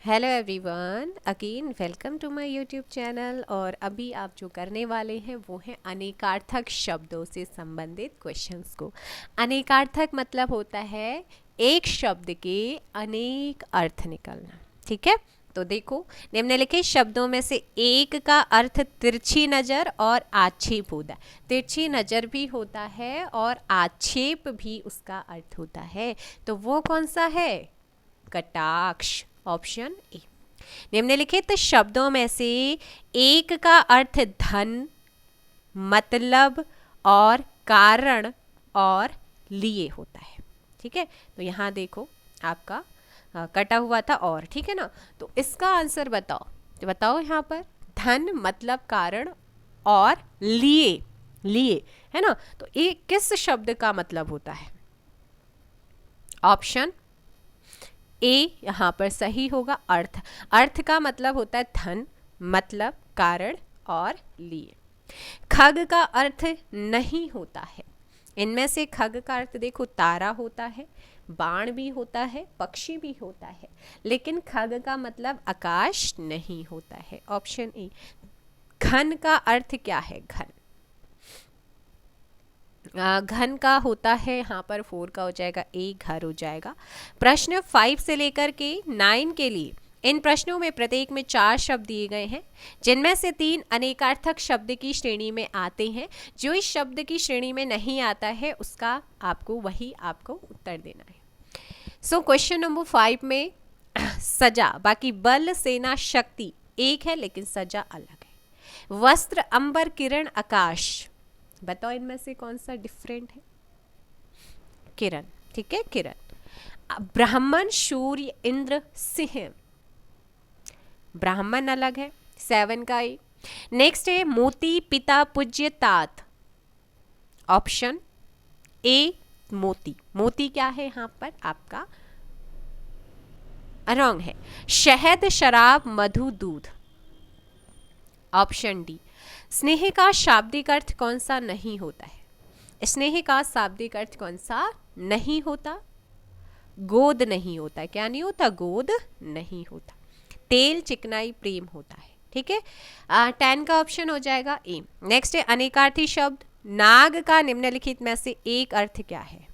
Hello everyone, again welcome to my YouTube channel. और अभी आप जो करने वाले हैं वो है अनेकार्थक शब्दों से संबंधित क्वेश्चंस को। अनेकार्थक मतलब होता है एक शब्द के अनेक अर्थ निकलना। ठीक है, तो देखो निम्नलिखित शब्दों में से एक का अर्थ तिरछी नज़र और आक्षेप होता है। तिरछी नज़र भी होता है और आक्षेप भी उसका अर्थ होता है, तो वो कौन सा है? कटाक्ष, ऑप्शन ए। निम्नलिखित शब्दों में से एक का अर्थ धन, मतलब और कारण और लिए होता है। ठीक है, तो यहाँ देखो आपका कटा हुआ था और, ठीक है ना। तो इसका आंसर बताओ, तो बताओ यहाँ पर धन, मतलब, कारण और लिए, लिए है ना। तो ये किस शब्द का मतलब होता है? ऑप्शन ए यहाँ पर सही होगा। अर्थ, अर्थ का मतलब होता है धन, मतलब, कारण और लिए। खग का अर्थ नहीं होता है। इनमें से खग का अर्थ देखो तारा होता है, बाण भी होता है, पक्षी भी होता है, लेकिन खग का मतलब आकाश नहीं होता है। Option A. घन का अर्थ क्या है? घन, घन का होता है यहाँ पर 4 का हो जाएगा ए, घर हो जाएगा। प्रश्न 5 से लेकर के 9 के लिए इन प्रश्नों में प्रत्येक में 4 शब्द दिए गए हैं, जिनमें से 3 अनेकार्थक शब्द की श्रेणी में आते हैं। जो इस शब्द की श्रेणी में नहीं आता है उसका आपको उत्तर देना है। सो क्वेश्चन नंबर 5 में सजा, बाकी बल, सेना, शक्ति एक है लेकिन सजा अलग है। वस्त्र, अंबर, किरण, आकाश, बताओ इनमें से कौन सा डिफरेंट है? किरण, ठीक है, किरण। ब्राह्मण, सूर्य, इंद्र, सिंह, ब्राह्मण अलग है, 7 का ए। नेक्स्ट है मोती, पिता, पूज्य, तात। ऑप्शन ए मोती, मोती क्या है यहाँ पर आपका? रॉन्ग है। शहद, शराब, मधु, दूध। Option D. स्नेह का शाब्दिक अर्थ कौन सा नहीं होता है? स्नेह का शाब्दिक अर्थ कौन सा नहीं होता? गोद नहीं होता। क्या नहीं होता? गोद नहीं होता। तेल, चिकनाई, प्रेम होता है। ठीक है, 10 का ऑप्शन हो जाएगा ए। नेक्स्ट है अनेकार्थी शब्द। नाग का निम्नलिखित में से एक अर्थ क्या है?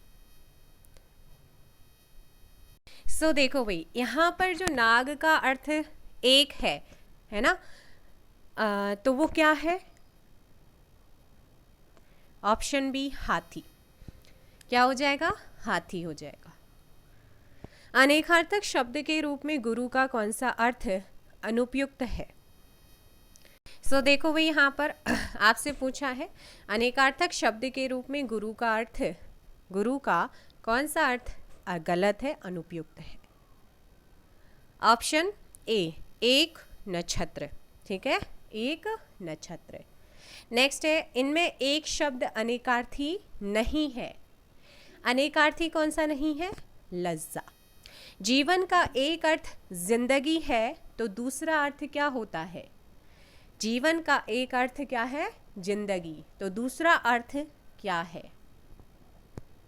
सो देखो भाई, यहाँ पर जो नाग का अर्थ एक है ना, तो वो क्या है? ऑप्शन बी हाथी। क्या हो जाएगा? हाथी हो जाएगा। अनेकार्थक शब्द के रूप में गुरु का कौन सा अर्थ अनुपयुक्त है? सो देखो भाई, यहाँ पर आपसे पूछा है अनेकार्थक शब्द के रूप में गुरु का अर्थ, गुरु का कौन सा अर्थ गलत है, अनुपयुक्त है? ऑप्शन ए, एक नक्षत्र। ठीक है, एक नक्षत्र। नेक्स्ट है इनमें एक शब्द अनेकार्थी नहीं है। अनेकार्थी कौन सा नहीं है? लज्जा। जीवन का एक अर्थ जिंदगी है, तो दूसरा अर्थ क्या होता है? जीवन का एक अर्थ क्या है? जिंदगी, तो दूसरा अर्थ क्या है?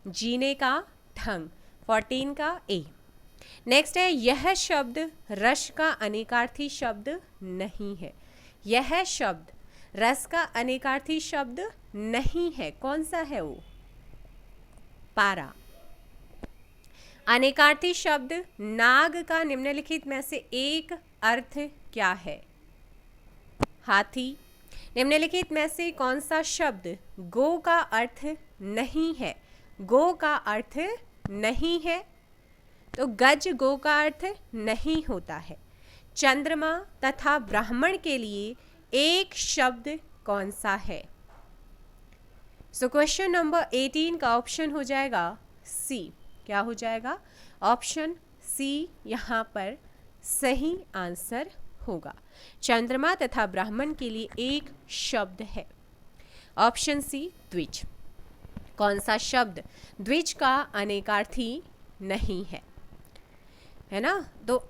जीने का ढंग, 14 का ए। नेक्स्ट है यह शब्द रस का अनेकार्थी शब्द नहीं है। यह शब्द रस का अनेकार्थी शब्द नहीं है। कौन सा है वो? पारा। अनेकार्थी शब्द नाग का निम्नलिखित में से एक अर्थ क्या है? हाथी। निम्नलिखित में से कौन सा शब्द गो का अर्थ नहीं है? गो का अर्थ नहीं है, तो गज गो का अर्थ नहीं होता है। चंद्रमा तथा ब्राह्मण के लिए एक शब्द कौन सा है? सो क्वेश्चन नंबर 18 का ऑप्शन हो जाएगा सी। क्या हो जाएगा? ऑप्शन सी यहाँ पर सही आंसर होगा। चंद्रमा तथा ब्राह्मण के लिए एक शब्द है। ऑप्शन सी द्विज। कौन सा शब्द द्विज का अनेकार्थी नहीं है ना? तो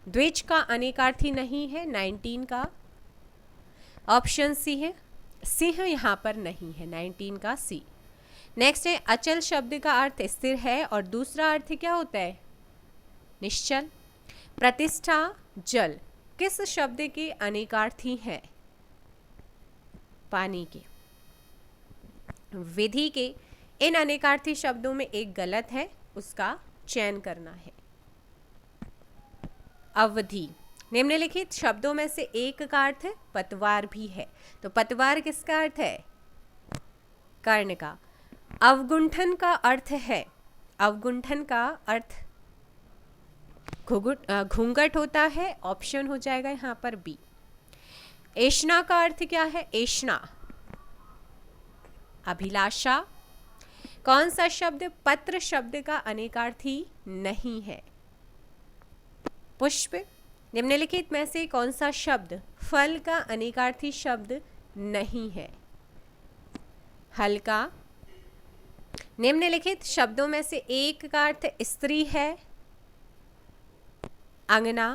द्विज का अनेकार्थी नहीं है 19 का। ऑप्शन सी है। सिंह यहाँ पर नहीं है, 19 का सी। नेक्स्ट है अचल शब्द का अर्थ स्थिर है और दूसरा अर्थ क्या होता है? निश्चल। प्रतिष्ठा, जल किस शब्द के अनेकार्थी हैं? पानी के। विधि के इन अनेकार्थी शब्दों में एक गलत है, उसका चयन करना है। अवधि, निम्नलिखित शब्दों में से एक का अर्थ पतवार भी है, तो पतवार किसका अर्थ है? कर्ण का। अवगुंठन का अर्थ है, अवगुंठन का अर्थ घूंघट होता है, ऑप्शन हो जाएगा यहां पर बी। ऐष्णा का अर्थ क्या है? ऐष्णा अभिलाषा। कौन सा शब्द पत्र शब्द का अनेकार्थी नहीं है? पुष्प। निम्नलिखित में से कौन सा शब्द फल का अनेकार्थी शब्द नहीं है? हल्का। निम्नलिखित शब्दों में से एक का अर्थ स्त्री है, अंगना।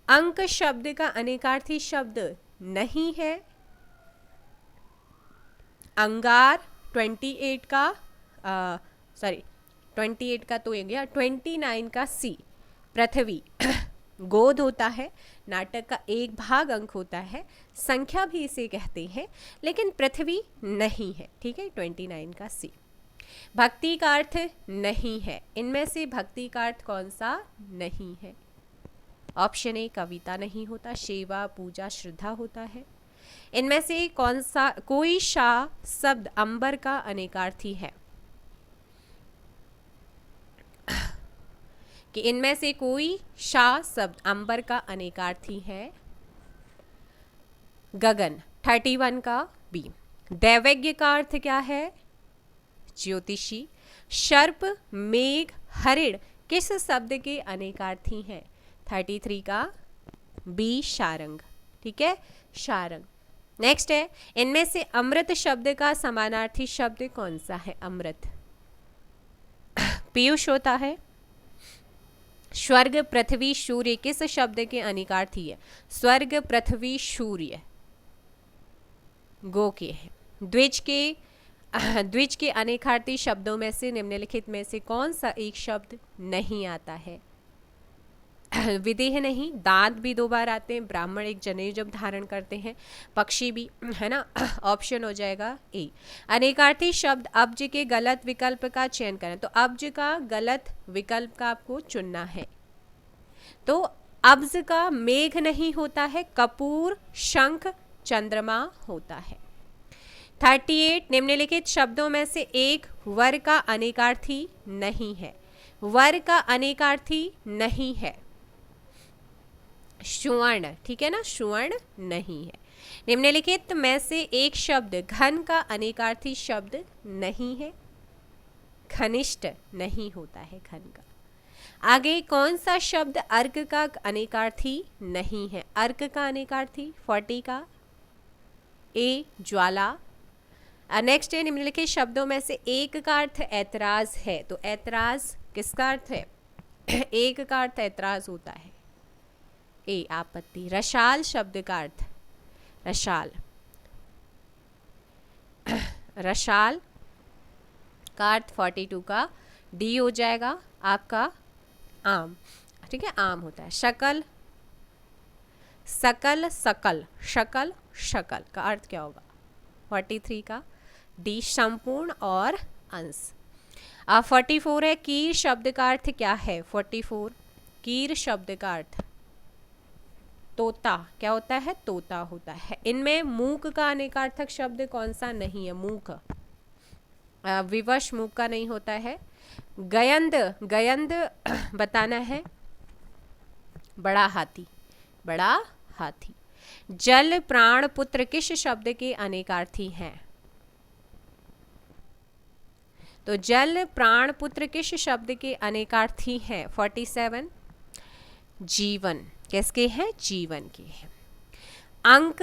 अंक शब्द का अनेकार्थी शब्द नहीं है, अंगार। 28 का 28 का तो ये गया, 29 का सी। पृथ्वी गोद होता है, नाटक का एक भाग अंक होता है, संख्या भी इसे कहते हैं, लेकिन पृथ्वी नहीं है, ठीक है, 29 का सी। भक्ति का अर्थ नहीं है, इनमें से भक्ति का अर्थ कौन सा नहीं है? ऑप्शन ए कविता नहीं होता, सेवा, पूजा, श्रद्धा होता है। इनमें से कौन सा कोई शा शब्द अंबर का अनेकार्थी है? कि इनमें से कोई शा शब्द अंबर का अनेकार्थी है? गगन। 31 का बी। दैवज्ञ का अर्थ क्या है? ज्योतिषी। सर्प, मेघ, हरिण किस शब्द के अनेकार्थी हैं? 33 का बी शारंग, ठीक है, शारंग। नेक्स्ट है, इनमें से अमृत शब्द का समानार्थी शब्द कौन सा है? अमृत पीयूष होता है। स्वर्ग, पृथ्वी, सूर्य किस शब्द के अनेकार्थी है? स्वर्ग, पृथ्वी, सूर्य गो के हैं। द्विज के अनेकार्थी शब्दों में से निम्नलिखित में से कौन सा एक शब्द नहीं आता है? विदेह नहीं, दांत भी 2 बार आते हैं, ब्राह्मण एक जनेऊ जब धारण करते हैं, पक्षी भी, है ना, ऑप्शन हो जाएगा ए। अनेकार्थी शब्द अब्ज के गलत विकल्प का चयन करें, तो अब्ज का गलत विकल्प का आपको चुनना है। तो अब्ज का मेघ नहीं होता है, कपूर, शंख, चंद्रमा होता है। 38 निम्नलिखित शब्दों में से एक वर का अनेकार्थी नहीं है। वर का अनेकार्थी नहीं है सुवर्ण, ठीक है ना, सुवर्ण नहीं है। निम्नलिखित में से एक शब्द घन का अनेकार्थी शब्द नहीं है। घनिष्ठ नहीं होता है घन का। आगे कौन सा शब्द अर्क का अनेकार्थी नहीं है? अर्क का अनेकार्थी 40 का ए ज्वाला। नेक्स्ट है, निम्नलिखित शब्दों में से एक का अर्थ ऐतराज है, तो ऐतराज किसका अर्थ है? एक का अर्थ ऐतराज होता है, ए आपत्ति। रसाल शब्द का अर्थ, रसाल, रसाल का अर्थ 42 का डी हो जाएगा आपका आम, ठीक है, आम होता है। शकल, सकल, सकल, शकल, शकल का अर्थ क्या होगा? 43 का डी संपूर्ण और अंश। 44 है, कीर शब्द का अर्थ क्या है? 44 कीर शब्द का अर्थ तोता, क्या होता है? तोता होता है। इनमें मूक का अनेकार्थक शब्द कौन सा नहीं है? मूक, विवश मूक का नहीं होता है। गयंद, गयंद बताना है, बड़ा हाथी, बड़ा हाथी। जल, प्राण, पुत्र किस शब्द के अनेकार्थी हैं? तो जल, प्राण, पुत्र किस शब्द के अनेकार्थी हैं? 47 जीवन, किसके हैं? जीवन के हैं। अंक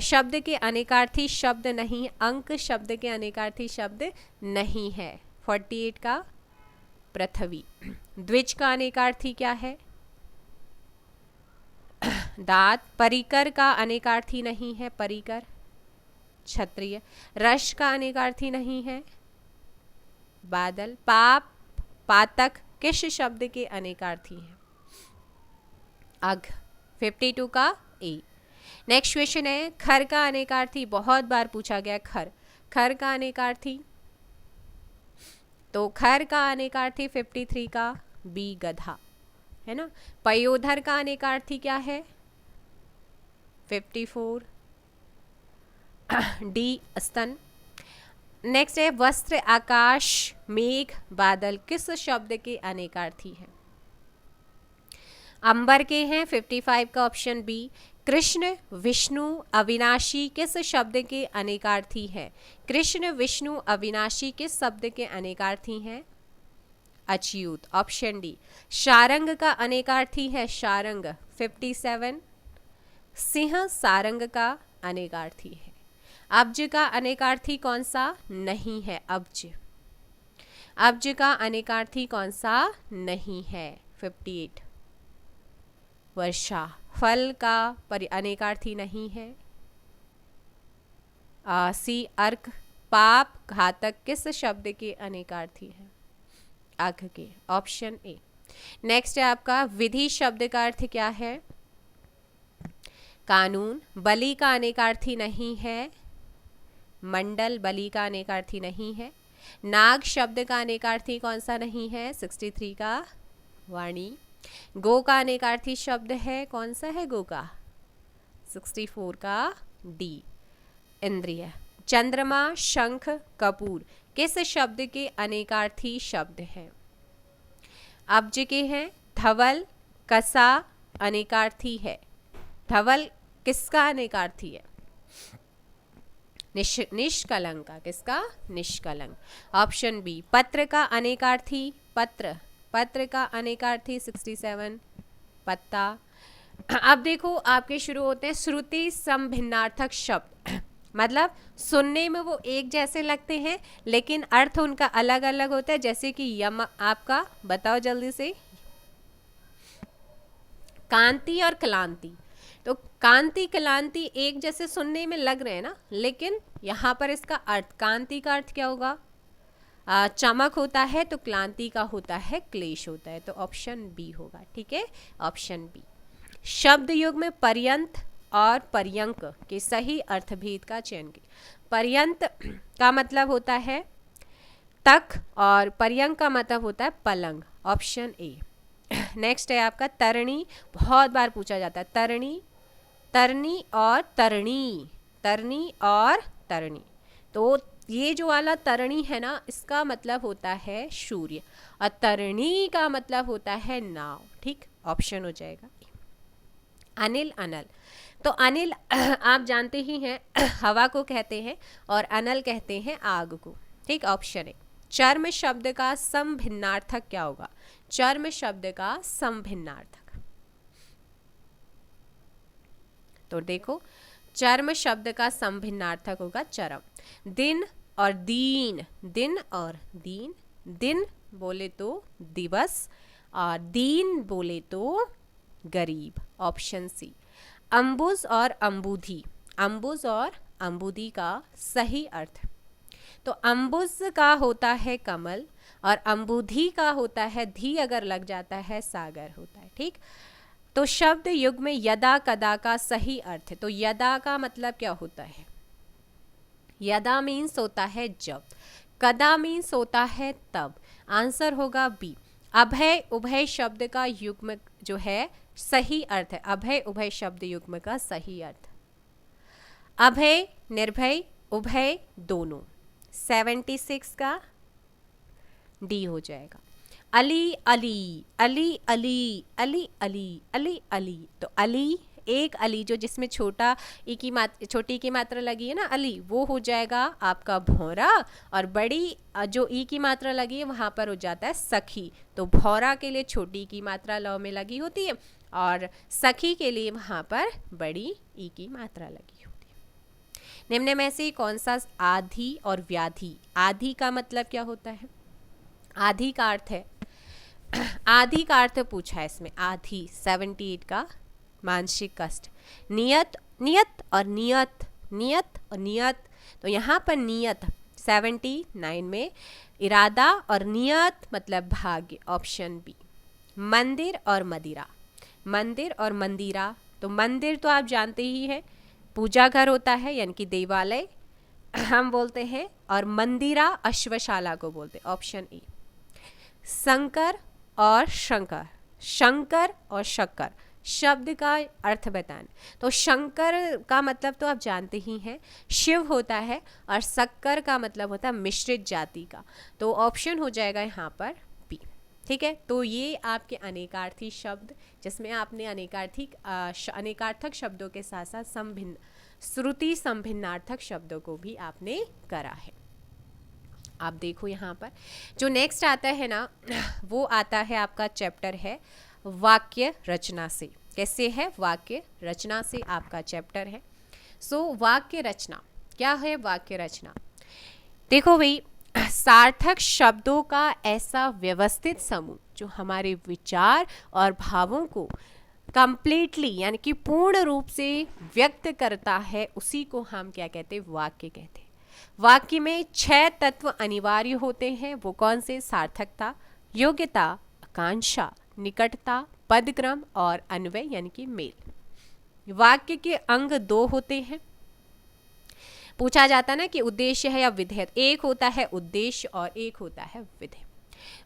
शब्द के अनेकार्थी शब्द नहीं, अंक शब्द के अनेकार्थी शब्द नहीं है। 48 का पृथ्वी। द्विज का अनेकार्थी क्या है? दांत। परिकर का अनेकार्थी नहीं है, परिकर क्षत्रिय। रश का अनेकार्थी नहीं है, बादल। पाप, पातक किस शब्द के अनेकार्थी हैं? अघ। 52 का ए। नेक्स्ट क्वेश्चन है खर का अनेकार्थी, बहुत बार पूछा गया खर। खर का अनेकार्थी, तो खर का अनेकार्थी 53 का बी गधा, है ना। पयोधर का अनेकार्थी क्या है? 54 डी स्तन। नेक्स्ट है वस्त्र, आकाश, मेघ, बादल किस शब्द के अनेकार्थी हैं? अंबर के हैं 55 का ऑप्शन बी। कृष्ण, विष्णु, अविनाशी किस शब्द के अनेकार्थी हैं? कृष्ण, विष्णु, अविनाशी किस शब्द के अनेकार्थी हैं? Achyut, option D. शारंग का अनेकार्थी है शारंग 57। सिंह सारंग का अनेकार्थी है। अब्ज का अनेकार्थी कौन सा नहीं है? अब्ज, अब्ज का अनेकार्थी कौन सा नहीं है? 58। वर्षा, फल का अनेकार्थी नहीं है। सी अर्क, पाप, घातक किस शब्द के अनेकार्थी है? अघ के, ऑप्शन ए। नेक्स्ट है आपका विधि शब्द का अर्थ क्या है? कानून। बलि का अनेकार्थी नहीं है। मंडल, बलि का अनेकार्थी नहीं है। नाग शब्द का अनेकार्थी कौन सा नहीं है? 63 का वाणी। गो का अनेकार्थी शब्द है, कौन सा है गो का? 64 का डी इंद्रिय। चंद्रमा, शंख, कपूर किस शब्द के अनेकार्थी शब्द हैं? अब्ज के हैं। धवल, कसा अनेकार्थी है। धवल किसका अनेकार्थी है? निष्कलंक का। किसका? निष्कलंक, ऑप्शन बी। पत्र का अनेकार्थी, पत्र, पत्र का अनेकार्थी 67 पत्ता। अब देखो आपके शुरू होते हैं श्रुति समभिन्नार्थक शब्द, मतलब सुनने में वो एक जैसे लगते हैं लेकिन अर्थ उनका अलग अलग होता है। जैसे कि यम, आपका बताओ जल्दी से। कांति और क्लांति, तो कांति क्लांति एक जैसे सुनने में लग रहे हैं ना, लेकिन यहाँ पर इसका अर्थ, कांति का अर्थ क्या होगा? चमक होता है, तो क्लांति का होता है क्लेश होता है, तो ऑप्शन बी होगा। ठीक है, ऑप्शन बी। शब्द युग में पर्यंत और पर्यंक के सही अर्थभेद का चयन कीजिए। पर्यंत का मतलब होता है तक और पर्यंक का मतलब होता है पलंग, ऑप्शन ए। नेक्स्ट है आपका तरणी, बहुत बार पूछा जाता है। तरणी, तरनी और तरणी, तरनी और तरणी। तो ये जो वाला तरणी है ना, इसका मतलब होता है सूर्य और तरणी का मतलब होता है नाव। ठीक, ऑप्शन हो जाएगा। अनिल, अनल, तो अनिल आप जानते ही हैं हवा को कहते हैं और अनल कहते हैं आग को। ठीक, ऑप्शन है। चर्म शब्द का समभिन्नार्थक क्या होगा? चर्म शब्द का समभिन्नार्थक, तो देखो चर्म शब्द का समभिन्नार्थक होगा चरम। दिन और दीन, दिन और दीन, दिन बोले तो दिवस और दीन बोले तो गरीब, ऑप्शन सी। अम्बुज और अम्बुधी, अम्बुज और अम्बुदी का सही अर्थ, तो अम्बुज का होता है कमल और अम्बुधी का होता है, धी अगर लग जाता है सागर होता है। ठीक, तो शब्द युग में यदा कदा का सही अर्थ है, तो यदा का मतलब क्या होता है? यदा मीन्स होता है जब, कदा मीन्स होता है तब, आंसर होगा बी। अभय उभय शब्द का युग्म जो है सही अर्थ है, अभय उभय शब्द युग्म का सही अर्थ, अभय, निर्भय, उभय दोनों, 76 का डी हो जाएगा। अली अली, अली अली, अली अली, अली अली, तो अली, एक अली जो जिसमें छोटा ई की मात्रा, छोटी की मात्रा लगी है ना अली, वो हो जाएगा आपका भौरा, और बड़ी जो ई की मात्रा लगी है वहाँ पर हो जाता है सखी। तो भौरा के लिए छोटी की मात्रा लौ में लगी होती है और सखी के लिए वहाँ पर बड़ी ई की मात्रा लगी होती है। निम्न में से कौन सा आधि और व्याधि, आधि का मतलब क्या होता है? आधि का अर्थ है, आधि का अर्थ पूछा है इसमें, आधि 78 का मानसिक कष्ट। नियत, नियत और नियत, नियत और नियत, तो यहाँ पर नियत 79 में इरादा और नियत मतलब भाग्य, ऑप्शन बी। मंदिर और मदिरा, मंदिर और मंदिरा। तो मंदिर तो आप जानते ही हैं, पूजा घर होता है यानी कि देवालय हम बोलते हैं, और मंदिरा अश्वशाला को बोलते हैं। Option A. शंकर और शंकर, शंकर और शक्कर शब्द का अर्थ बताना। तो शंकर का मतलब तो आप जानते ही हैं, शिव होता है, और शक्कर का मतलब होता है मिश्रित जाति का। तो ऑप्शन हो जाएगा यहाँ पर बी। ठीक है, तो ये आपके अनेकार्थी शब्द, जिसमें आपने अनेकार्थक शब्दों के साथ साथ संभिन्न श्रुति संभिन्नार्थक शब्दों को भी आपने करा है। आप देखो यहाँ पर जो नेक्स्ट आता है ना, वो आता है आपका चैप्टर है वाक्य रचना से। कैसे है? वाक्य रचना से आपका चैप्टर है। सो वाक्य रचना क्या है? वाक्य रचना देखो भाई, सार्थक शब्दों का ऐसा व्यवस्थित समूह जो हमारे विचार और भावों को कंप्लीटली यानी कि पूर्ण रूप से व्यक्त करता है, उसी को हम क्या कहते हैं? वाक्य कहते हैं। वाक्य में 6 तत्व अनिवार्य होते हैं। वो कौन से? सार्थकता, योग्यता, आकांक्षा, निकटता, पदक्रम और अन्वय यानी कि मेल। वाक्य के अंग 2 होते हैं। पूछा जाता ना कि उद्देश्य है या विधेय। एक होता है उद्देश्य और एक होता है विधेय।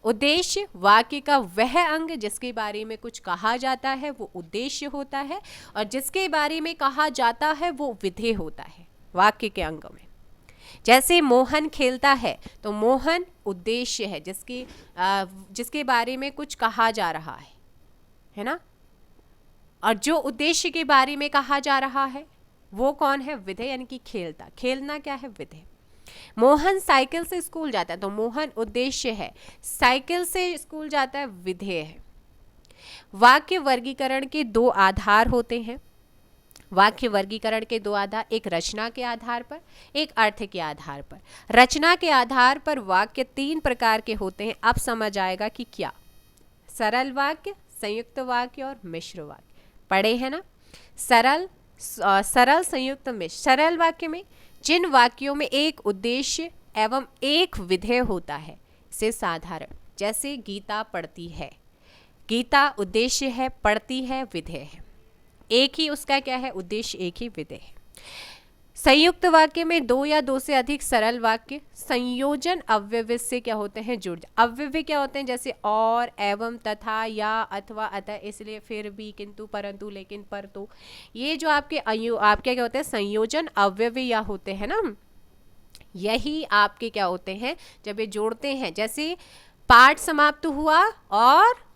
उद्देश्य वाक्य का वह अंग जिसके बारे में कुछ कहा जाता है वो उद्देश्य होता है, और जिसके बारे में कहा जाता है वो विधेय होता है वाक्य के अंग में। जैसे मोहन खेलता है, तो मोहन उद्देश्य है जिसके बारे में कुछ कहा जा रहा है ना। और जो उद्देश्य के बारे में कहा जा रहा है वो कौन है? विधेय यानी कि खेलता। खेलना क्या है? विधेय। मोहन साइकिल से स्कूल जाता है, तो मोहन उद्देश्य है, साइकिल से स्कूल जाता है विधेय है। वाक्य वर्गीकरण के 2 आधार होते हैं। वाक्य वर्गीकरण के 2 आधार, एक रचना के आधार पर, एक अर्थ के आधार पर। रचना के आधार पर वाक्य 3 प्रकार के होते हैं। अब समझ आएगा कि क्या। सरल वाक्य, संयुक्त वाक्य और मिश्र वाक्य पढ़े हैं ना। सरल, संयुक्त, मिश्र। सरल वाक्य में जिन वाक्यों में एक उद्देश्य एवं एक विधेय होता है से साधारण, जैसे गीता पढ़ती है। गीता उद्देश्य है, पढ़ती है विधेय है। एक ही उसका क्या है? उद्देश्य, एक ही विधेय है। संयुक्त वाक्य में 2 या 2 से अधिक सरल वाक्य संयोजन अव्यय से क्या होते हैं? जुड़। अव्यय क्या होते हैं? जैसे और, एवं, तथा, या, अथवा, अतः, इसलिए, फिर भी, किंतु, परंतु, लेकिन, पर, तो। ये जो आपके क्या होते हैं? संयोजन अव्यय या होते हैं ना, यही आपके क्या होते हैं? जब ये जोड़ते हैं, जैसे पाठ समाप्त हुआ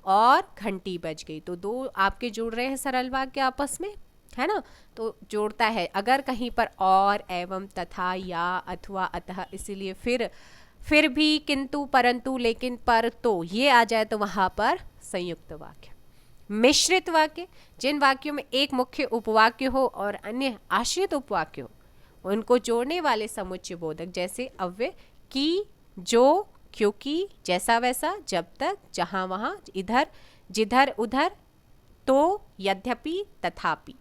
और घंटी बज गई, तो 2 आपके जुड़ रहे हैं सरल वाक्य आपस में, है ना। तो जोड़ता है। अगर कहीं पर और, एवं, तथा, या, अथवा, अतः, इसीलिए, फिर भी, किंतु, परंतु, लेकिन, पर, तो, ये आ जाए तो वहां पर संयुक्त वाक्य। मिश्रित वाक्य जिन वाक्यों में एक मुख्य उपवाक्य हो और अन्य आश्रित उपवाक्य हो, उनको जोड़ने वाले समुच्चय बोधक, जैसे अव्यय, की, जो, क्योंकि, जैसा वैसा, जब तक, जहां वहां, इधर, जिधर, उधर, तो, यद्यपि, तथापि।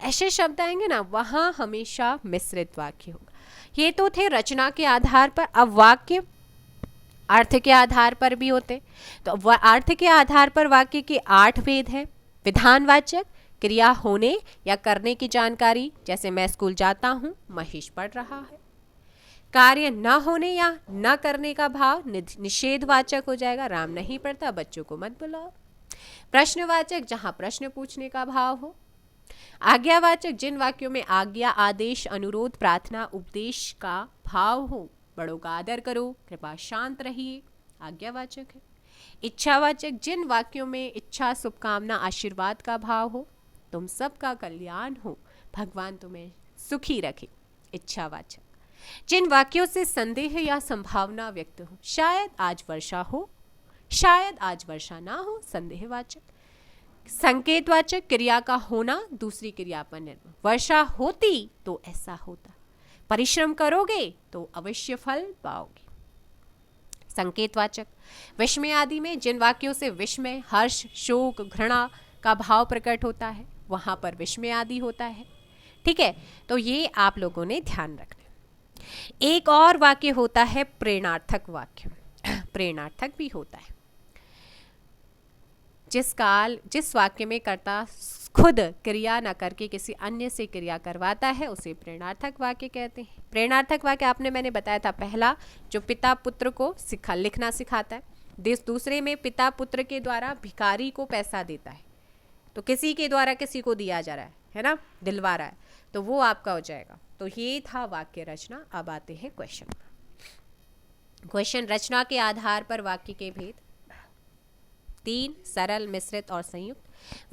ऐसे शब्द आएंगे ना, वहां हमेशा मिश्रित वाक्य होगा। ये तो थे रचना के आधार पर। अब वाक्य अर्थ के आधार पर भी होते। तो अर्थ के आधार पर वाक्य के 8 भेद हैं। विधानवाचक, क्रिया होने या करने की जानकारी, जैसे मैं स्कूल जाता हूँ, महेश पढ़ रहा है। कार्य न होने या न करने का भाव निषेधवाचक हो जाएगा, राम नहीं पढ़ता, बच्चों को मत बुलाओ। प्रश्नवाचक, जहां प्रश्न पूछने का भाव हो। आज्ञावाचक, जिन वाक्यों में आज्ञा, आदेश, अनुरोध, प्रार्थना, उपदेश का भाव हो। बड़ों का आदर करो, कृपा शांत रहिए, आज्ञावाचक है। इच्छावाचक, जिन वाक्यों में इच्छा, शुभकामना, आशीर्वाद का भाव हो। तुम सबका कल्याण हो, भगवान तुम्हें सुखी रखे, इच्छावाचक। जिन वाक्यों से संदेह या संभावना व्यक्त हो, शायद आज वर्षा हो, शायद आज वर्षा ना हो, संदेहवाचक। संकेतवाचक, क्रिया का होना दूसरी क्रिया पर निर्भर, वर्षा होती तो ऐसा होता, परिश्रम करोगे तो अवश्य फल पाओगे। संकेतवाचक, विस्मय आदि में जिन वाक्यों से विस्मय, हर्ष, शोक, घृणा का भाव प्रकट होता है, वहां पर विस्मय आदि होता है। ठीक है, तो ये आप लोगों ने ध्यान रखना। एक और वाक्य होता है प्रेरणार्थक वाक्य, प्रेरणार्थक भी होता है। जिस वाक्य में कर्ता खुद क्रिया न करके किसी अन्य से क्रिया करवाता है उसे प्रेरणार्थक वाक्य कहते हैं। प्रेरणार्थक वाक्य मैंने बताया था, पहला जो पिता पुत्र को लिखना सिखाता है, दूसरे में पिता पुत्र के द्वारा भिखारी को पैसा देता है, तो किसी के द्वारा किसी को दिया जा रहा है ना, दिलवा रहा है, तो वो आपका हो जाएगा। तो ये था वाक्य रचना। अब आते हैं क्वेश्चन रचना के आधार पर वाक्य के भेद। 3 सरल, मिश्रित और संयुक्त।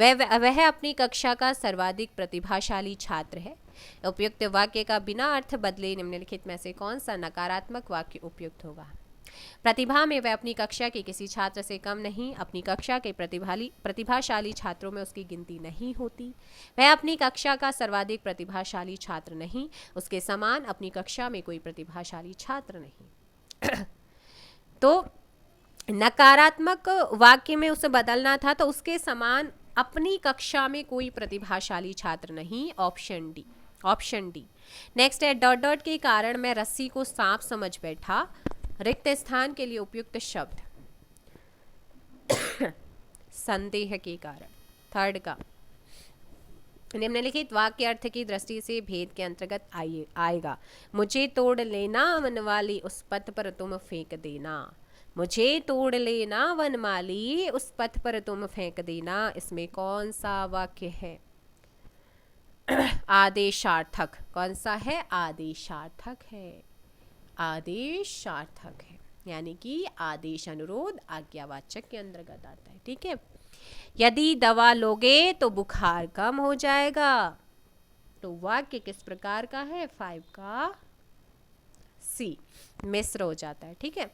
वह अपनी कक्षा का सर्वाधिक प्रतिभाशाली छात्र है। उपयुक्त वाक्य का बिना अर्थ बदले निम्नलिखित में से कौन सा नकारात्मक वाक्य उपयुक्त होगा? प्रतिभा में वह अपनी कक्षा के किसी छात्र से कम नहीं, अपनी कक्षा के प्रतिभाशाली छात्रों में उसकी गिनती नहीं होती। वह अपनी कक्षा का सर्वाधिक प्रतिभाशाली छात्र नहीं, उसके समान अपनी कक्षा में कोई प्रतिभाशाली छात्र नहीं। तो नकारात्मक वाक्य में उसे बदलना था, तो उसके समान अपनी कक्षा में कोई प्रतिभाशाली छात्र नहीं, ऑप्शन डी। नेक्स्ट है डॉट डॉट के कारण मैं रस्सी को सांप समझ बैठा। रिक्त स्थान के लिए उपयुक्त शब्द संदेह के कारण। थर्ड का निम्नलिखित वाक्य अर्थ की दृष्टि से भेद के अंतर्गत आएगा। मुझे तोड़ लेना वनमाली, उस पथ पर तुम फेंक देना। मुझे तोड़ लेना वनमाली, उस पथ पर तुम फेंक देना। इसमें कौन सा वाक्य है? आदेशार्थक। कौन सा है? आदेशार्थक है। आदेशार्थक है, यानी कि आदेश अनुरोध आज्ञावाचक के अंतर्गत आता है। ठीक है। यदि दवा लोगे तो बुखार कम हो जाएगा। तो वाक्य किस प्रकार का है? 5 का सी, मिश्र हो जाता है। ठीक है,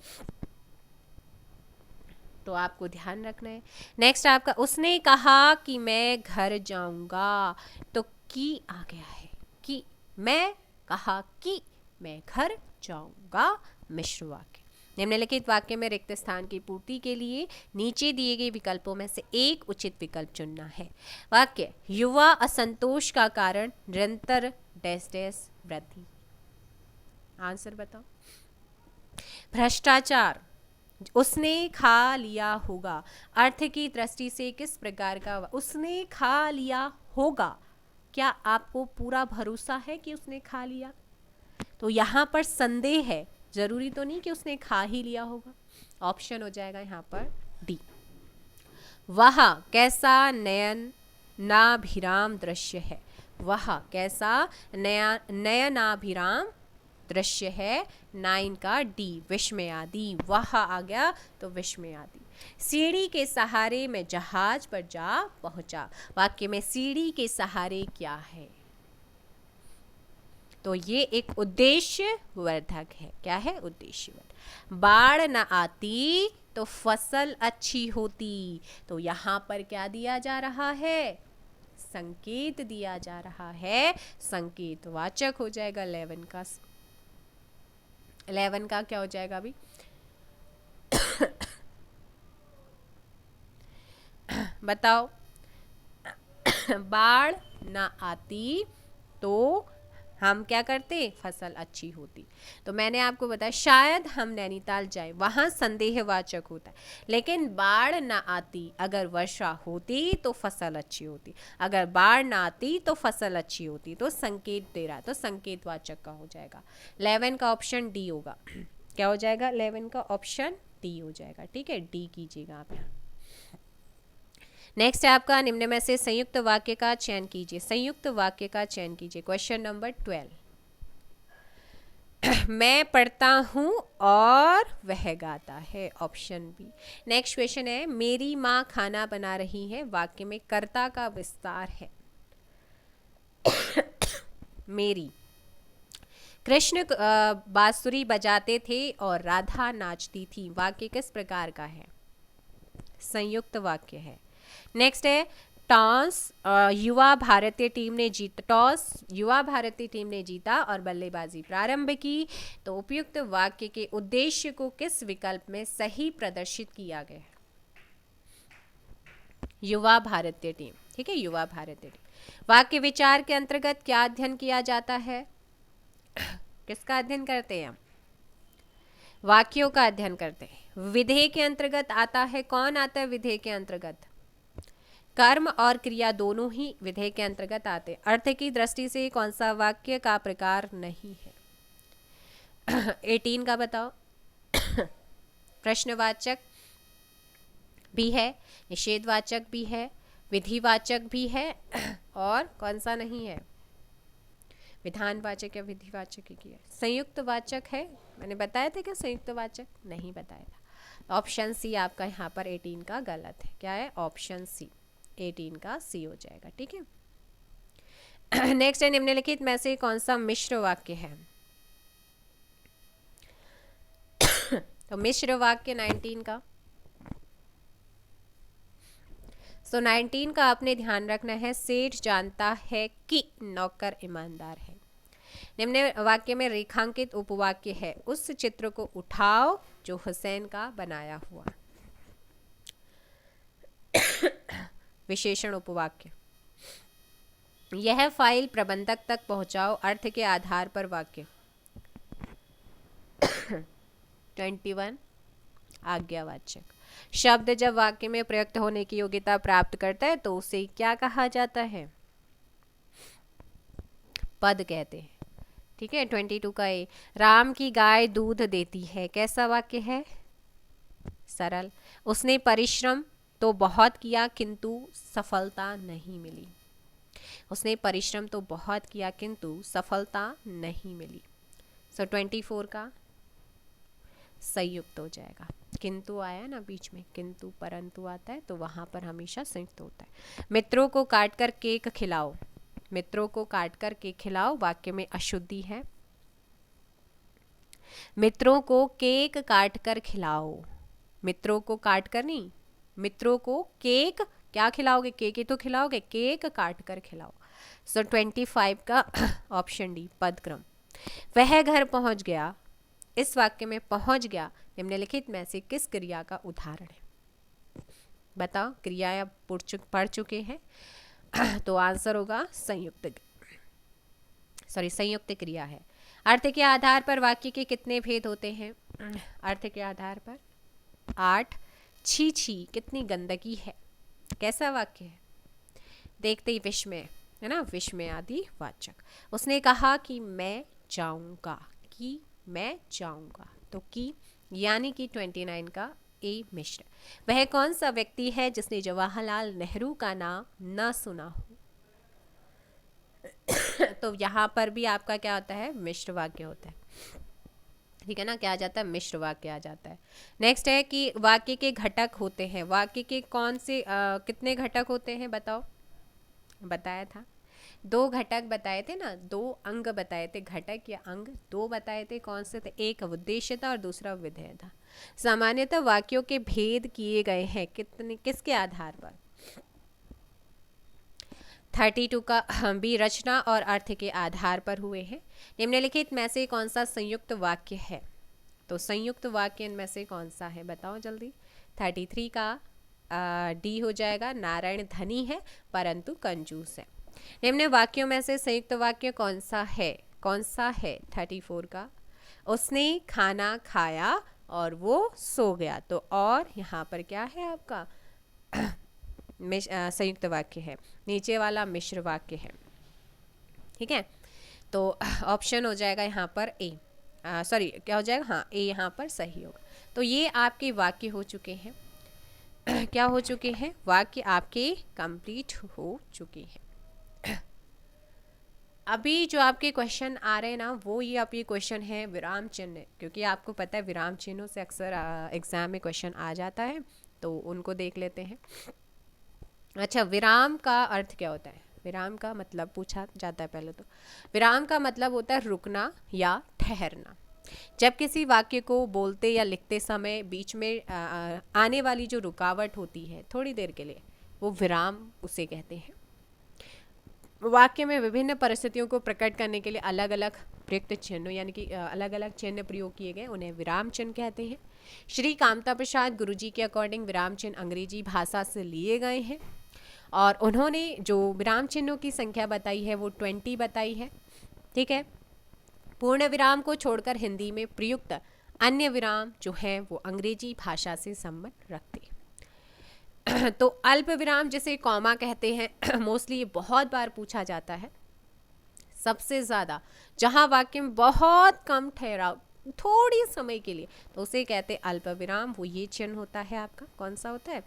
तो आपको ध्यान रखना है। नेक्स्ट आपका उसने कहा कि मैं घर जाऊंगा, तो की आ गया है कि मैं कहा कि मैं घर जाऊंगा, मिश्र वाक्य। निम्नलिखित वाक्य में रिक्त स्थान की पूर्ति के लिए नीचे दिए गए विकल्पों में से एक उचित विकल्प चुनना है। वाक्य युवा असंतोष का कारण निरंतर डैश डैश वृद्धि। आंसर बताओ। भ्रष्टाचार। उसने खा लिया होगा, अर्थ की दृष्टि से किस प्रकार का? उसने खा लिया होगा, क्या आपको पूरा भरोसा है कि उसने खा लिया? तो यहाँ पर संदेह है, जरूरी तो नहीं कि उसने खा ही लिया होगा। ऑप्शन हो जाएगा यहाँ पर डी। वह कैसा नयनाभिराम दृश्य है। वह कैसा नयनाभिराम दृश्य है। 9 का डी, विस्मयादि। वह आ गया तो विस्मयादि। सीढ़ी के सहारे मैं जहाज पर जा पहुंचा। वाक्य में सीढ़ी के सहारे क्या है? तो ये एक उद्देश्य वर्धक है। क्या है? उद्देश्यवर्धक। बाढ़ न आती तो फसल अच्छी होती। तो यहाँ पर क्या दिया जा रहा है? संकेत दिया जा रहा है। संकेत वाचक हो जाएगा 11 का। 11 का क्या हो जाएगा अभी? बताओ। बाढ़ ना आती तो हम क्या करते? फसल अच्छी होती। तो मैंने आपको बताया शायद हम नैनीताल जाए, वहां संदेहवाचक होता है, लेकिन बाढ़ ना आती, अगर वर्षा होती तो फसल अच्छी होती, अगर बाढ़ ना आती तो फसल अच्छी होती। तो संकेत दे रहा है, तो संकेतवाचक का हो जाएगा। 11 का ऑप्शन डी होगा। क्या हो जाएगा? 11 का ऑप्शन डी हो जाएगा। ठीक है, डी कीजिएगा आप यहाँ। नेक्स्ट है आपका निम्न में से संयुक्त वाक्य का चयन कीजिए। संयुक्त वाक्य का चयन कीजिए। Question number 12। मैं पढ़ता हूँ और वह गाता है। Option B. नेक्स्ट क्वेश्चन है मेरी माँ खाना बना रही है। वाक्य में कर्ता का विस्तार है। मेरी। कृष्ण बांसुरी बजाते थे और राधा नाचती थी। वाक्य किस प्रकार का है? संयुक्त वाक्य है। नेक्स्ट है टॉस युवा भारतीय टीम ने जीता। टॉस युवा भारतीय टीम ने जीता और बल्लेबाजी प्रारंभ की। तो उपयुक्त वाक्य के उद्देश्य को किस विकल्प में सही प्रदर्शित किया गया है? युवा भारतीय टीम। ठीक है, युवा भारतीय टीम। वाक्य विचार के अंतर्गत क्या अध्ययन किया जाता है? किसका अध्ययन करते हैं हम? वाक्यों का अध्ययन करते हैं। विधेय के अंतर्गत आता है। कौन आता है विधेय के अंतर्गत? कर्म और क्रिया दोनों ही विधेय के अंतर्गत आते हैं। अर्थ की दृष्टि से कौन सा वाक्य का प्रकार नहीं है? 18 का बताओ। प्रश्नवाचक भी है, निषेधवाचक भी है, विधिवाचक भी है, और कौन सा नहीं है? विधानवाचक या विधिवाचक ही है। संयुक्त वाचक है, मैंने बताया था क्या संयुक्त वाचक? नहीं बताया था। ऑप्शन सी आपका यहाँ पर 18 का गलत है। क्या है? ऑप्शन सी, 18 का सी हो जाएगा। ठीक है। नेक्स्ट है, निम्नलिखित में से कौन सा मिश्र वाक्य है? तो मिश्र वाक्य 19 का, 19 का आपने ध्यान रखना है। सेठ जानता है कि नौकर ईमानदार है। निम्न वाक्य में रेखांकित उपवाक्य है, उस चित्र को उठाओ जो हुसैन का बनाया हुआ। विशेषण उपवाक्य, यह फाइल प्रबंधक तक पहुंचाओ, अर्थ के आधार पर वाक्य। 21 आज्ञावाचक। शब्द जब वाक्य में प्रयुक्त होने की योग्यता प्राप्त करता है तो उसे क्या कहा जाता है? पद कहते हैं। ठीक है। 22 का ए, राम की गाय दूध देती है, कैसा वाक्य है? सरल। उसने परिश्रम तो बहुत किया किंतु सफलता नहीं मिली। उसने परिश्रम तो बहुत किया किंतु सफलता नहीं मिली। 24 का संयुक्त हो जाएगा। किंतु आया ना बीच में, किंतु परंतु आता है तो वहां पर हमेशा संयुक्त होता है। मित्रों को काटकर केक खिलाओ, मित्रों को काटकर केक खिलाओ वाक्य में अशुद्धि है। मित्रों को केक काटकर खिलाओ, मित्रों को काटकर नहीं, मित्रों को केक क्या खिलाओगे? केक ही तो खिलाओगे, केक काटकर खिलाओ। 25 का ऑप्शन डी पदक्रम। वह घर पहुंच गया, इस वाक्य में पहुंच गया निम्नलिखित में से किस क्रिया का उदाहरण है? बताओ। क्रिया पढ़ चुके हैं तो आंसर होगा संयुक्त क्रिया है। अर्थ के आधार पर वाक्य के कितने भेद होते हैं? अर्थ के आधार पर 8। छी छी कितनी गंदगी है, कैसा वाक्य है? देखते ही विस्मय है ना, विस्मय आदि वाचक। उसने कहा कि मैं जाऊंगा, कि मैं जाऊंगा, तो कि यानी कि 29 का ए मिश्र। वह कौन सा व्यक्ति है जिसने जवाहरलाल नेहरू का नाम न सुना हो? तो यहाँ पर भी आपका क्या होता है? मिश्र वाक्य होता है। ठीक है ना, क्या आ जाता है? मिश्र वाक्य आ जाता है। नेक्स्ट है कि वाक्य के घटक होते हैं, वाक्य के कौन से कितने घटक होते हैं? बताओ। बताया था, 2 घटक बताए थे ना, 2 अंग बताए थे, घटक या अंग 2 बताए थे। कौन से थे? एक उद्देश्य था और दूसरा विधेय था। सामान्यतः वाक्यों के भेद किए गए हैं कितने, किसके आधार पर? 32 का भी रचना और अर्थ के आधार पर हुए हैं। निम्नलिखित में से कौन सा संयुक्त वाक्य है? तो संयुक्त वाक्य इनमें से कौन सा है? बताओ जल्दी। 33 का डी हो जाएगा, नारायण धनी है परंतु कंजूस है। निम्न वाक्यों में से संयुक्त वाक्य कौन सा है? कौन सा है? 34 का, उसने खाना खाया और वो सो गया। तो और यहाँ पर क्या है आपका? संयुक्त वाक्य है। नीचे वाला मिश्र वाक्य है। ठीक है, तो ऑप्शन हो जाएगा यहाँ पर ए, सॉरी क्या हो जाएगा? हाँ, ए यहाँ पर सही होगा। तो ये आपके वाक्य हो चुके हैं। क्या हो चुके हैं? वाक्य आपके कंप्लीट हो चुके हैं। अभी जो आपके क्वेश्चन आ रहे हैं ना, वो ये आपके क्वेश्चन है विराम चिन्ह, क्योंकि आपको पता है विराम चिन्हों से अक्सर एग्जाम में क्वेश्चन आ जाता है, तो उनको देख लेते हैं। अच्छा, विराम का अर्थ क्या होता है? विराम का मतलब पूछा जाता है पहले तो। विराम का मतलब होता है रुकना या ठहरना। जब किसी वाक्य को बोलते या लिखते समय बीच में आने वाली जो रुकावट होती है थोड़ी देर के लिए, वो विराम उसे कहते हैं। वाक्य में विभिन्न परिस्थितियों को प्रकट करने के लिए अलग अलग प्रयुक्त चिन्ह यानी कि अलग अलग चिन्ह प्रयोग किए गए, उन्हें विराम चिन्ह कहते हैं। श्री कामता प्रसाद गुरुजी के अकॉर्डिंग विराम चिन्ह अंग्रेजी भाषा से लिए गए हैं और उन्होंने जो विराम चिन्हों की संख्या बताई है वो 20 बताई है। ठीक है, पूर्ण विराम को छोड़कर हिंदी में प्रयुक्त अन्य विराम जो हैं वो अंग्रेजी भाषा से संबंध रखते हैं। तो अल्प विराम जिसे कॉमा कहते हैं मोस्टली ये बहुत बार पूछा जाता है, सबसे ज़्यादा जहाँ वाक्य में बहुत कम ठहराव थोड़ी समय के लिए, तो उसे कहते हैं अल्प विराम। वो ये चिन्ह होता है आपका, कौन सा होता है,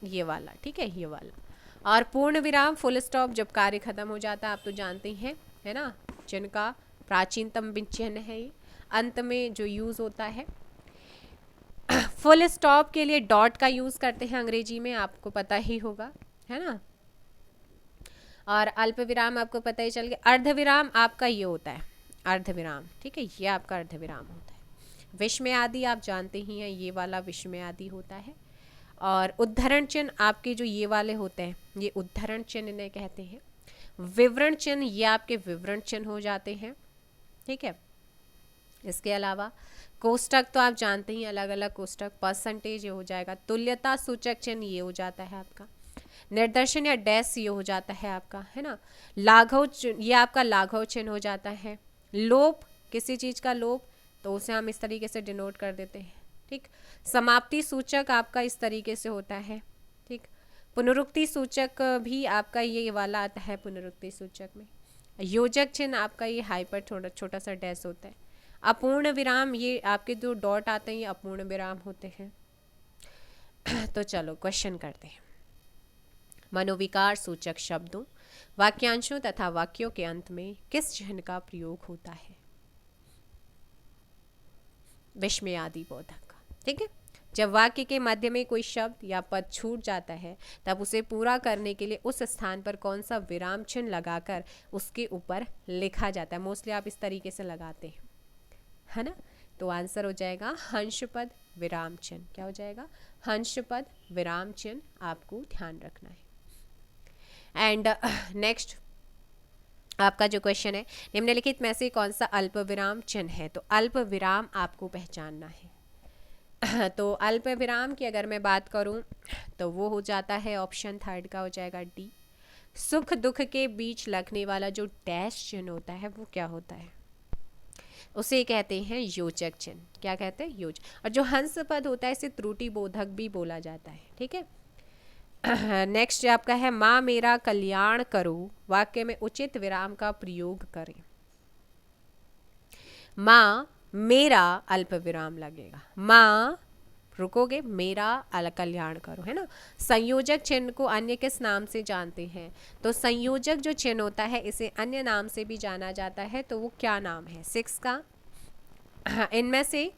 ये वाला, ठीक है, ये वाला। और पूर्ण विराम फुल स्टॉप जब कार्य खत्म हो जाता है, आप तो जानते ही हैं, है ना, चिन्ह का प्राचीनतम चिन्ह है ये, अंत में जो यूज़ होता है। फुल स्टॉप के लिए डॉट का यूज़ करते हैं अंग्रेजी में, आपको पता ही होगा, है ना। और अल्प विराम आपको पता ही चल गया। अर्ध विराम आपका ये होता है, अर्ध विराम, ठीक है, ये आपका अर्ध विराम होता है। विस्मय आदि आप जानते ही हैं, ये वाला विस्मय आदि होता है। और उद्धरण चिन्ह आपके जो ये वाले होते हैं, ये उद्धरण चिन्ह इन्हें कहते हैं। विवरण चिन्ह ये आपके विवरण चिन्ह हो जाते हैं, ठीक है। इसके अलावा कोष्टक तो आप जानते ही, अलग अलग कोष्टक, परसेंटेज ये हो जाएगा। तुल्यता सूचक चिन्ह ये हो जाता है आपका। निर्देशन या डैश ये हो जाता है आपका, है ना। लाघव ये आपका लाघव चिन्ह हो जाता है। लोप, किसी चीज़ का लोप, तो उसे हम इस तरीके से डिनोट कर देते हैं, ठीक। समाप्ति सूचक आपका इस तरीके से होता है, ठीक। पुनरुक्ति सूचक भी आपका ये वाला आता है, पुनरुक्ति सूचक में। योजक चिन्ह आपका ये हाइपर थोड़ा छोटा सा डैश होता है। अपूर्ण विराम ये आपके जो डॉट आते हैं ये अपूर्ण विराम होते हैं। तो चलो क्वेश्चन करते हैं। मनोविकार सूचक शब्दों, वाक्यांशों तथा वाक्यों के अंत में किस चिन्ह का प्रयोग होता है? विस्मय आदि बोधक का, ठीक है। जब वाक्य के मध्य में कोई शब्द या पद छूट जाता है, तब उसे पूरा करने के लिए उस स्थान पर कौन सा विराम चिन्ह लगाकर उसके ऊपर लिखा जाता है। मोस्टली आप इस तरीके से लगाते हैं, है ना। तो आंसर हो जाएगा हंसपद विराम चिन्ह। क्या हो जाएगा? हंसपद विराम चिन्ह आपको ध्यान रखना है। एंड नेक्स्ट आपका जो क्वेश्चन है, निम्नलिखित में से कौन सा अल्प विराम चिन्ह है? तो अल्प विराम आपको पहचानना है। तो अल्प विराम की अगर मैं बात करूं तो वो हो जाता है ऑप्शन थर्ड का हो जाएगा डी। सुख दुख के बीच लगने वाला जो डैश चिन्ह होता है वो क्या होता है? उसे कहते हैं योजक चिन्ह। क्या कहते हैं? योज। और जो हंस पद होता है इसे त्रुटि बोधक भी बोला जाता है, ठीक है। नेक्स्ट आपका है माँ मेरा कल्याण करो, वाक्य में उचित विराम का प्रयोग करें। माँ मेरा अल्प विराम लगेगा, माँ रुकोगे, मेरा कल्याण करो, है ना। संयोजक चिन्ह को अन्य किस नाम से जानते हैं? तो संयोजक जो चिन्ह होता है इसे अन्य नाम से भी जाना जाता है, तो वो क्या नाम है? 6 का इनमें से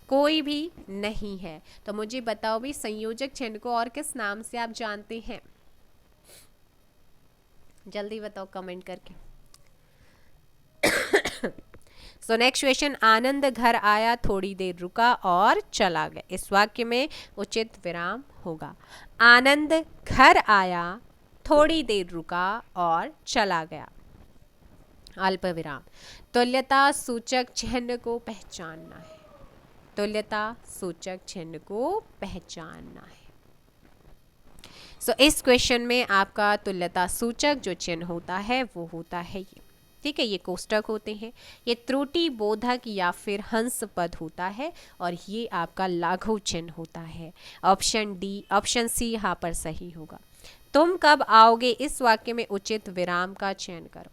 कोई भी नहीं है। तो मुझे बताओ भी संयोजक चिन्ह को और किस नाम से आप जानते हैं? जल्दी बताओ कमेंट करके। सो नेक्स्ट क्वेश्चन, आनंद घर आया, थोड़ी देर रुका और चला गया। इस वाक्य में उचित विराम होगा। आनंद घर आया, थोड़ी देर रुका और चला गया, अल्प विराम। तुल्यता सूचक चिन्ह को पहचानना है, तुल्यता सूचक चिन्ह को पहचानना है। सो इस क्वेश्चन में आपका तुल्यता सूचक जो चिन्ह होता है वो होता है ये, ठीक है। ये कोष्टक होते हैं, ये त्रुटि बोधक या फिर हंस पद होता है, और ये आपका लाघव चिन्ह होता है। ऑप्शन डी, ऑप्शन सी यहाँ पर सही होगा। तुम कब आओगे, इस वाक्य में उचित विराम का चयन करो।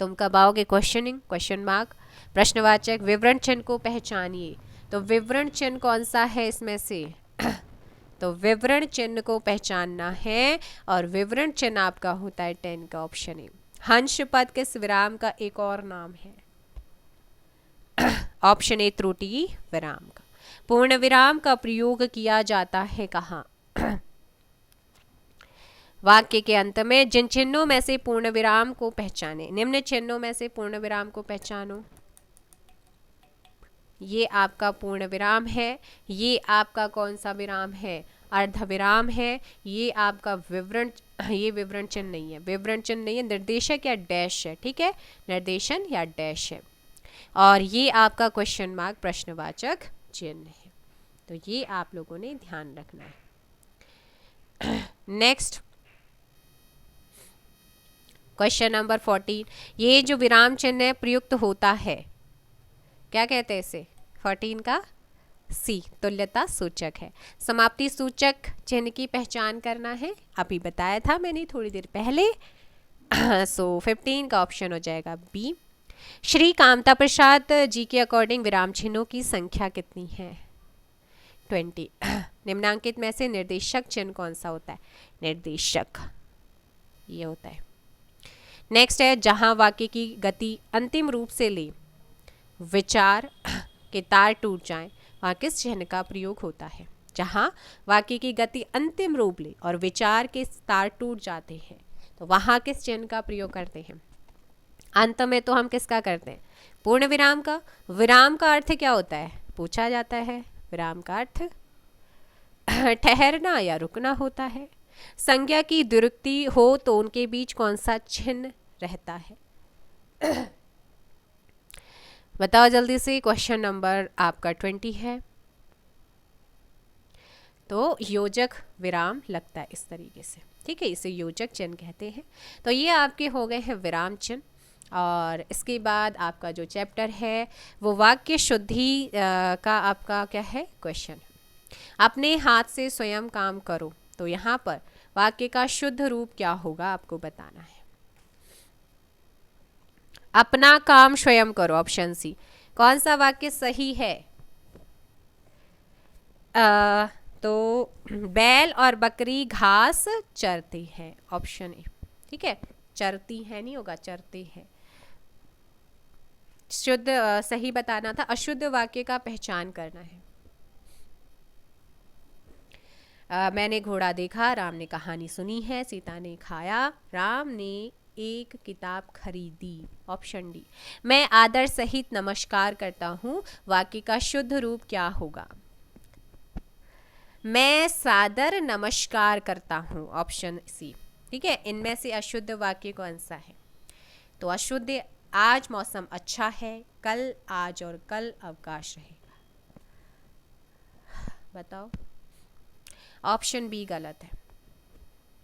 तुम कब आओगे, क्वेश्चनिंग, क्वेश्चन मार्क, प्रश्नवाचक। विवरण चिन्ह को पहचानिए, तो विवरण चिन्ह कौन सा है इसमें से? तो विवरण चिन्ह को पहचानना है, और विवरण चिन्ह आपका होता है 10 का, ऑप्शन ए। हंस पद किस विराम का एक और नाम है? ऑप्शन ए त्रुटि विराम का। पूर्ण विराम का प्रयोग किया जाता है कहाँ? वाक्य के अंत में। जिन चिन्हों में से पूर्ण विराम को पहचाने, निम्न चिन्हों में से पूर्ण विराम को पहचानो। ये आपका पूर्ण विराम है, ये आपका कौन सा विराम है? अर्ध विराम है। ये आपका विवरण, ये विवरण चिन्ह नहीं है, विवरण चिन्ह नहीं है, निर्देशक या डैश है, ठीक है, निर्देशन या डैश है। और ये आपका क्वेश्चन मार्क प्रश्नवाचक चिन्ह है। तो ये आप लोगों ने ध्यान रखना है। नेक्स्ट क्वेश्चन नंबर 14, ये जो विराम चिन्ह है प्रयुक्त होता है, क्या कहते हैं इसे? 14 का सी तुल्यता सूचक है। समाप्ति सूचक चिन्ह की पहचान करना है, अभी बताया था मैंने थोड़ी देर पहले। सो 15 का ऑप्शन हो जाएगा बी। श्री कामता प्रसाद जी के अकॉर्डिंग विराम चिन्हों की संख्या कितनी है? 20। निम्नांकित में से निर्देशक चिन्ह कौन सा होता है? निर्देशक ये होता है। नेक्स्ट है, जहां वाक्य की गति अंतिम रूप से ले विचार के तार टूट जाएं, वहां किस चिन्ह का प्रयोग होता है? जहां वाक्य की गति अंतिम रूप ले और विचार के तार टूट जाते हैं तो वहां किस चिन्ह का प्रयोग करते हैं? अंत में तो हम किसका करते हैं? पूर्ण विराम का। विराम का अर्थ क्या होता है पूछा जाता है? विराम का अर्थ ठहरना या रुकना होता है। संज्ञा की द्विरुक्ति हो तो उनके बीच कौन सा चिन्ह रहता है? बताओ जल्दी से। क्वेश्चन नंबर आपका 20 है। तो योजक विराम लगता है इस तरीके से, ठीक है, इसे योजक चिन्ह कहते हैं। तो ये आपके हो गए हैं विराम चिन्ह। और इसके बाद आपका जो चैप्टर है वो वाक्य शुद्धि का आपका क्या है क्वेश्चन। अपने हाथ से स्वयं काम करो, तो यहाँ पर वाक्य का शुद्ध रूप क्या होगा आपको बताना है। अपना काम स्वयं करो, ऑप्शन सी। कौन सा वाक्य सही है? तो बैल और बकरी घास चरते हैं, ऑप्शन ए, ठीक है। चरती है नहीं होगा, चरते हैं। शुद्ध सही बताना था। अशुद्ध वाक्य का पहचान करना है। मैंने घोड़ा देखा, राम ने कहानी सुनी है, सीता ने खाया, राम ने एक किताब खरीदी, ऑप्शन डी। मैं आदर सहित नमस्कार करता हूँ, वाक्य का शुद्ध रूप क्या होगा? मैं सादर नमस्कार करता हूँ, ऑप्शन सी, ठीक है। इनमें से अशुद्ध वाक्य कौन सा है? तो अशुद्ध, आज मौसम अच्छा है, कल, आज और कल अवकाश रहेगा। बताओ। ऑप्शन बी गलत है।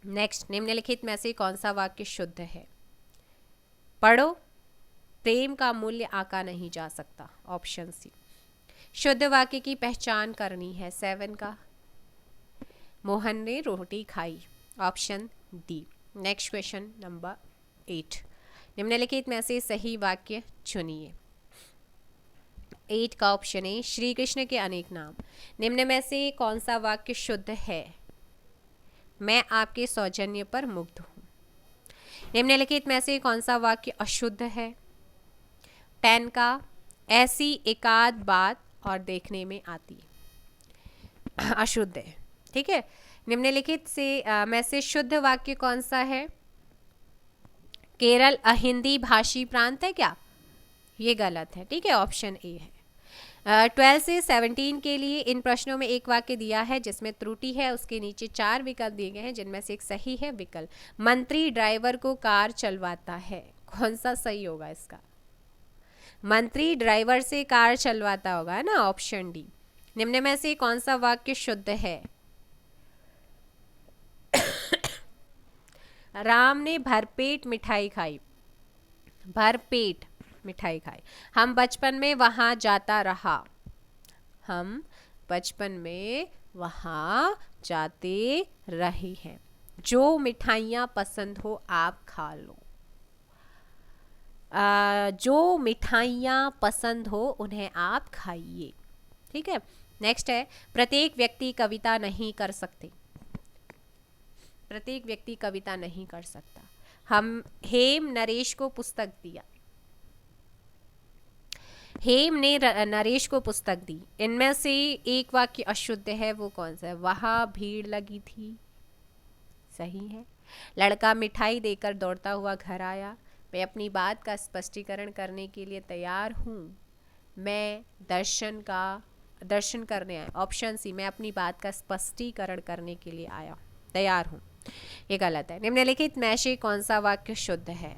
नेक्स्ट, निम्नलिखित में से कौन सा वाक्य शुद्ध है? पढ़ो। प्रेम का मूल्य आंका नहीं जा सकता, ऑप्शन सी। शुद्ध वाक्य की पहचान करनी है। 7 का, मोहन ने रोटी खाई, option D. Next question number 8, निम्नलिखित में से सही वाक्य चुनिए। 8 का ऑप्शन है, श्री कृष्ण के अनेक नाम। निम्न में से कौन सा वाक्य शुद्ध है? मैं आपके सौजन्य पर मुग्ध हूँ। निम्नलिखित में से कौन सा वाक्य अशुद्ध है? 10 का, ऐसी एकाध बात और देखने में आती, अशुद्ध है, ठीक है। निम्नलिखित से में से शुद्ध वाक्य कौन सा है? केरल अहिंदी भाषी प्रांत है क्या? ये गलत है, ठीक है, ऑप्शन ए है। 12 से 17 के लिए इन प्रश्नों में एक वाक्य दिया है जिसमें त्रुटि है, उसके नीचे 4 विकल्प दिए गए हैं जिनमें से एक सही है विकल्प। मंत्री ड्राइवर को कार चलवाता है, कौन सा सही होगा इसका? मंत्री ड्राइवर से कार चलवाता होगा ना, ऑप्शन डी। निम्न में से कौन सा वाक्य शुद्ध है? राम ने भरपेट मिठाई खाई, भरपेट मिठाई खाई। हम बचपन में वहां जाता रहा, हम बचपन में वहां जाते रहे हैं। जो मिठाइयाँ पसंद हो आप खा लो, जो मिठाइयाँ पसंद हो उन्हें आप खाइए, ठीक है। नेक्स्ट है, प्रत्येक व्यक्ति कविता नहीं कर सकते, प्रत्येक व्यक्ति कविता नहीं कर सकता। हम हेम नरेश को पुस्तक दिया, हेम ने नरेश को पुस्तक दी। इनमें से एक वाक्य अशुद्ध है, वो कौन सा है? वहां भीड़ लगी थी, सही है। लड़का मिठाई देकर दौड़ता हुआ घर आया, मैं अपनी बात का स्पष्टीकरण करने के लिए तैयार हूँ, मैं दर्शन करने आया, ऑप्शन सी, मैं अपनी बात का स्पष्टीकरण करने के लिए आया, तैयार हूँ, ये गलत है। निम्नलिखित में से कौन सा वाक्य शुद्ध है?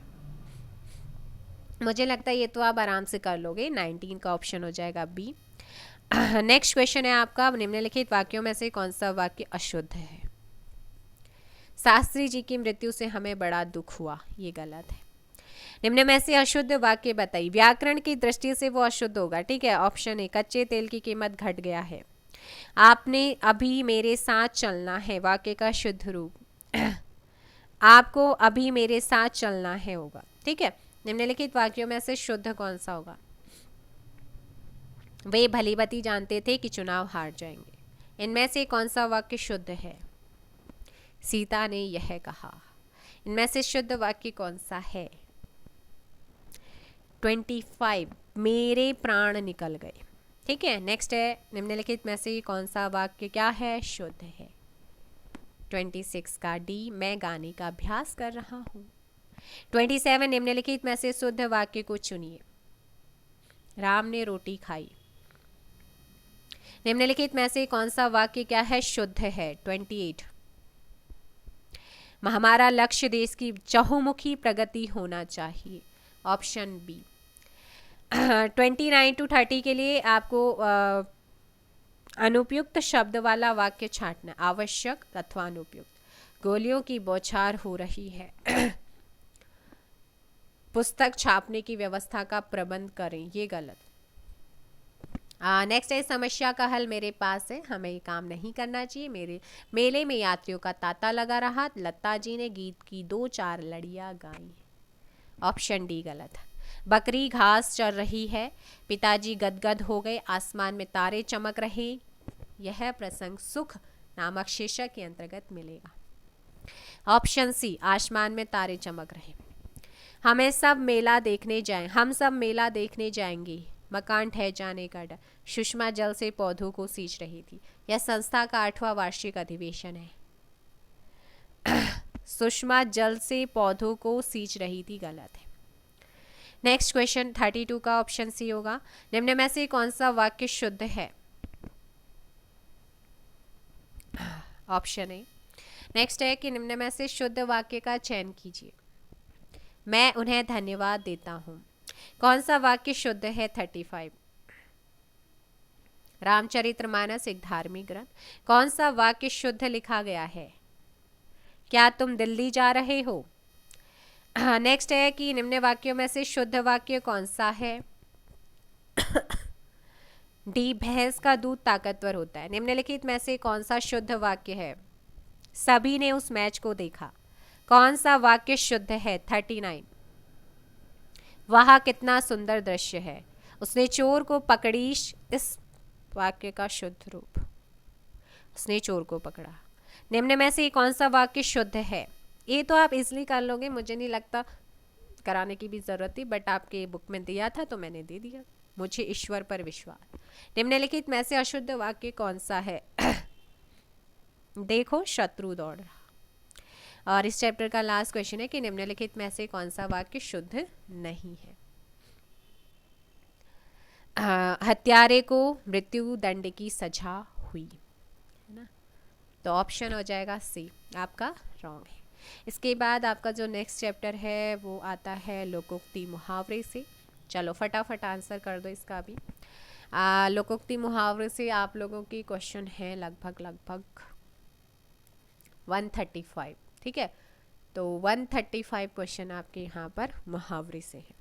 मुझे लगता है ये तो आप आराम से कर लोगे। 19 का ऑप्शन हो जाएगा बी। नेक्स्ट क्वेश्चन है आपका, निम्नलिखित वाक्यों में से कौन सा वाक्य अशुद्ध है? शास्त्री जी की मृत्यु से हमें बड़ा दुख हुआ, ये गलत है। निम्न में से अशुद्ध वाक्य बताइए। व्याकरण की दृष्टि से वो अशुद्ध होगा, ठीक है। ऑप्शन ए, कच्चे तेल की कीमत घट गया है। आपने अभी मेरे साथ चलना है, वाक्य का शुद्ध रूप आपको अभी मेरे साथ चलना है होगा, ठीक है। निम्नलिखित वाक्यों में से शुद्ध कौन सा होगा? वे भलीभांति जानते थे कि चुनाव हार जाएंगे। इनमें से कौन सा वाक्य शुद्ध है? सीता ने यह कहा। इनमें से शुद्ध वाक्य कौन सा है? 25, मेरे प्राण निकल गए, ठीक है। नेक्स्ट है, निम्नलिखित में से कौन सा वाक्य क्या है? शुद्ध है। 26 का डी, मैं गाने का अभ्यास कर रहा हूँ। 27, निम्नलिखित में से शुद्ध वाक्य को चुनिए। राम ने रोटी खाई। निम्नलिखित में से कौन सा वाक्य क्या है? शुद्ध है। 28, हमारा लक्ष्य देश की चहुमुखी प्रगति होना चाहिए। Option B. 29 to 30 के लिए आपको अनुपयुक्त शब्द वाला वाक्य छांटना, आवश्यक अथवा अनुपयुक्त। गोलियों की बौछार हो रही है पुस्तक छापने की व्यवस्था का प्रबंध करें, ये गलत। नेक्स्ट है, समस्या का हल मेरे पास है, हमें ये काम नहीं करना चाहिए। मेरे मेले में यात्रियों का तांता लगा रहा, लता जी ने गीत की 2-4 लड़ियां गाई। ऑप्शन डी गलत। बकरी घास चर रही है, पिताजी गदगद हो गए, आसमान में तारे चमक रहे। यह प्रसंग सुख नामक शीर्षक के अंतर्गत मिलेगा। ऑप्शन सी, आसमान में तारे चमक रहे। हम सब मेला देखने जाएंगे। मकान ढह जाने का डर। सुषमा जल से पौधों को सींच रही थी। यह संस्था का 8वां वार्षिक अधिवेशन है। सुषमा जल से पौधों को सींच रही थी, गलत है। नेक्स्ट क्वेश्चन 32 का ऑप्शन सी होगा। निम्न में से कौन सा वाक्य शुद्ध है? Option A. नेक्स्ट है कि निम्न में से शुद्ध वाक्य का चयन कीजिए। मैं उन्हें धन्यवाद देता हूँ। कौन सा वाक्य शुद्ध है? 35। रामचरितमानस एक धार्मिक ग्रंथ। कौन सा वाक्य शुद्ध लिखा गया है? क्या तुम दिल्ली जा रहे हो? नेक्स्ट है कि निम्न वाक्यों में से शुद्ध वाक्य कौन सा है? डी, भैंस का दूध ताकतवर होता है। निम्नलिखित में से कौन सा शुद्ध वाक्य है? सभी ने उस मैच को देखा। कौन सा वाक्य शुद्ध है? 39। वह कितना सुंदर दृश्य है, उसने चोर को पकड़ी। इस वाक्य का शुद्ध रूप, उसने चोर को पकड़ा। निम्न में से कौन सा वाक्य शुद्ध है? ये तो आप इजीली कर लोगे, मुझे नहीं लगता कराने की भी जरूरत थी, बट आपके बुक में दिया था तो मैंने दे दिया। मुझे ईश्वर पर विश्वास। निम्नलिखित में से अशुद्ध वाक्य कौन सा है? देखो, शत्रु दौड़ रहा। और इस चैप्टर का लास्ट क्वेश्चन है कि निम्नलिखित में से कौन सा वाक्य शुद्ध नहीं है? हत्यारे को मृत्यु दंड की सजा हुई, है ना। तो ऑप्शन हो जाएगा सी, आपका रॉन्ग है। इसके बाद आपका जो नेक्स्ट चैप्टर है वो आता है लोकोक्ति मुहावरे से। चलो फटाफट आंसर कर दो इसका भी। लोकोक्ति मुहावरे से आप लोगों की क्वेश्चन है लगभग 135, ठीक है। तो 135 क्वेश्चन आपके यहाँ पर मुहावरे से है।